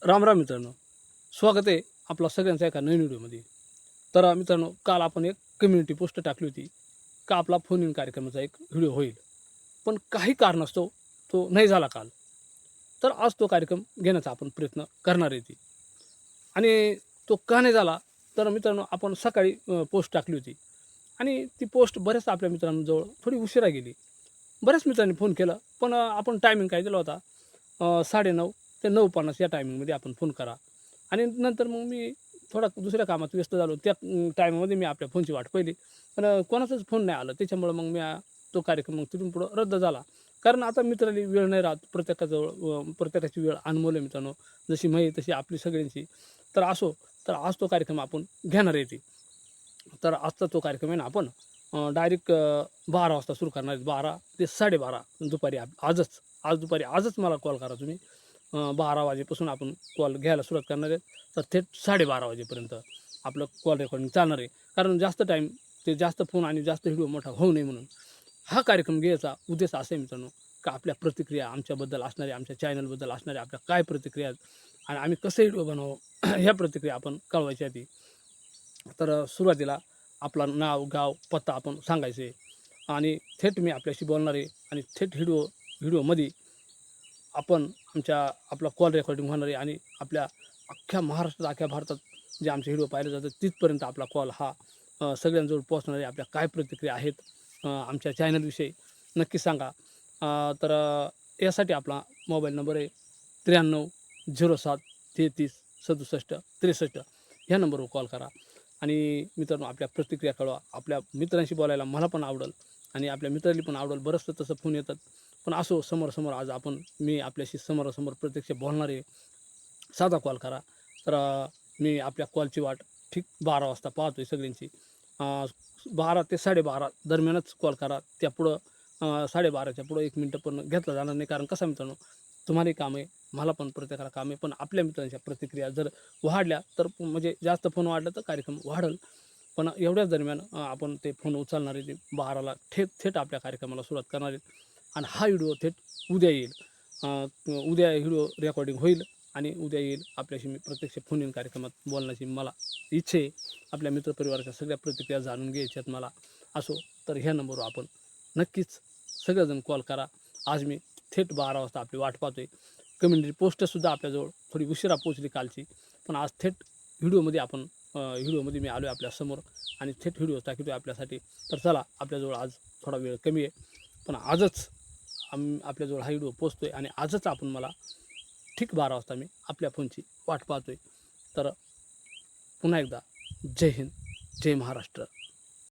राम राम मित्रांनो, स्वागत आहे आपला सगळ्यांचा एका नवीन व्हिडिओमध्ये. तर मित्रांनो, काल आपण एक कम्युनिटी पोस्ट टाकली होती का आपला फोन इन कार्यक्रमाचा एक व्हिडिओ होईल. पण काही कारणास्तव तो नाही झाला काल. तर आज तो कार्यक्रम घेण्याचा आपण प्रयत्न करणार आहे ती. आणि तो का नाही झाला, तर मित्रांनो आपण सकाळी पोस्ट टाकली होती आणि ती पोस्ट बऱ्याच आपल्या मित्रांजवळ थोडी उशिरा गेली. बऱ्याच मित्रांनी फोन केला, पण आपण टायमिंग काय दिला होता, 9:30 ते 9:50 या टायमिंगमध्ये आपण फोन करा. आणि नंतर मग मी थोडा दुसऱ्या कामात व्यस्त झालो. त्या टायमामध्ये मी आपल्या फोनची वाट पाहिली. पण कोणाचाच फोन नाही आला. त्याच्यामुळं मग मी तो कार्यक्रम मग तिथून पुढं रद्द झाला. कारण आता मित्रांनी वेळ नाही राहत प्रत्येकाजवळ. प्रत्येकाची वेळ अनमोल आहे मित्रांनो. जशी माझी तशी आपली सगळ्यांची. तर असो, तर आज तो कार्यक्रम आपण घेणार आहे ते. तर आजचा तो कार्यक्रम आहे ना आपण डायरेक्ट 12 वाजता सुरू करणार आहेत. 12 ते 12:30 दुपारी आज दुपारी आजच मला कॉल करा तुम्ही. 12 वाजेपासून आपण कॉल घ्यायला सुरुवात करणार आहेत. तर थेट 12:30 वाजेपर्यंत आपलं कॉल रेकॉर्डिंग चालणार आहे. कारण जास्त टाईम ते जास्त फोन आणि जास्त व्हिडिओ मोठा होऊ नये म्हणून. हा कार्यक्रम घ्यायचा उद्देश असा आहे मित्रांनो, का आपल्या प्रतिक्रिया आमच्याबद्दल असणाऱ्या, आमच्या चॅनलबद्दल असणाऱ्या आपल्या काय प्रतिक्रिया आहेत आणि आम्ही कसे व्हिडिओ बनवावं ह्या प्रतिक्रिया आपण कळवायच्या आधी. तर सुरुवातीला आपलं नाव, गाव, पत्ता आपण सांगायचं आहे आणि थेट मी आपल्याशी बोलणार आहे आणि थेट व्हिडिओमध्ये आपण आपला कॉल रेकॉर्डिंग होणार आहे आणि आपल्या अख्ख्या महाराष्ट्रात, अख्ख्या भारतात जे आमचे व्हिडिओ पाहिले जातात तिथपर्यंत आपला कॉल हा सगळ्यांजवळ पोहोचणार आहे. आपल्या काय प्रतिक्रिया आहेत आमच्या चॅनलविषयी नक्की सांगा. तर यासाठी आपला मोबाईल नंबर आहे 9307336763 ह्या नंबरवर कॉल करा आणि मित्रांनो आपल्या प्रतिक्रिया कळवा. आपल्या मित्रांशी बोलायला मला पण आवडेल आणि आपल्या मित्रांनी पण आवडेल. बरंचसं तसं फोन येतात. पण असो समोरासमोर आज मी आपल्याशी समोरासमोर प्रत्यक्ष बोलणार आहे. साधा कॉल करा. तर मी आपल्या कॉलची वाट ठीक 12 वाजता पाहतोय सगळ्यांची. 12 ते 12:30 दरम्यानच कॉल करा. त्यापुढं 12:30च्या पुढं 1 मिनिटं पण घेतला जाणार नाही. कारण कसं मित्रांनो, तुम्हालाही काम आहे, मला पण प्रत्येकाला काम आहे. पण आपल्या मित्रांच्या प्रतिक्रिया जर वाढल्या तर म्हणजे जास्त फोन वाढला तर कार्यक्रम वाढेल. पण एवढ्याच दरम्यान आपण ते फोन उचलणार आहे. ते 12ला थेट आपल्या कार्यक्रमाला सुरुवात करणार आहेत आणि हा व्हिडिओ थेट उद्या येईल. अ, उद्या व्हिडिओ रेकॉर्डिंग होईल आणि उद्या येईल. आपल्याशी मी प्रत्यक्ष फोन इन कार्यक्रमात बोलण्याची मला इच्छा आहे. आपल्या मित्रपरिवाराच्या सगळ्या प्रतिक्रिया जाणून घ्यायच्यात मला. असो तर ह्या नंबरवर आपण नक्कीच सगळेजण कॉल करा. आज मी थेट 12 वाजता आपली वाट पाहतोय. कम्युनिटी पोस्टसुद्धा आपल्याजवळ थोडी उशिरा पोहोचली कालची. पण आज थेट व्हिडिओमध्ये मी आलो आहे आपल्यासमोर आणि थेट व्हिडिओ टाकतो आपल्यासाठी. तर चला, आपल्याजवळ आज थोडा वेळ कमी आहे. पण आजच आपल्याजवळ हा व्हिडिओ पोहोचतो आहे आणि आजच मला ठीक 12 वाजता मी आपल्या फोनची वाट पाहतो आहे. तर पुन्हा एकदा जय हिंद, जय महाराष्ट्र.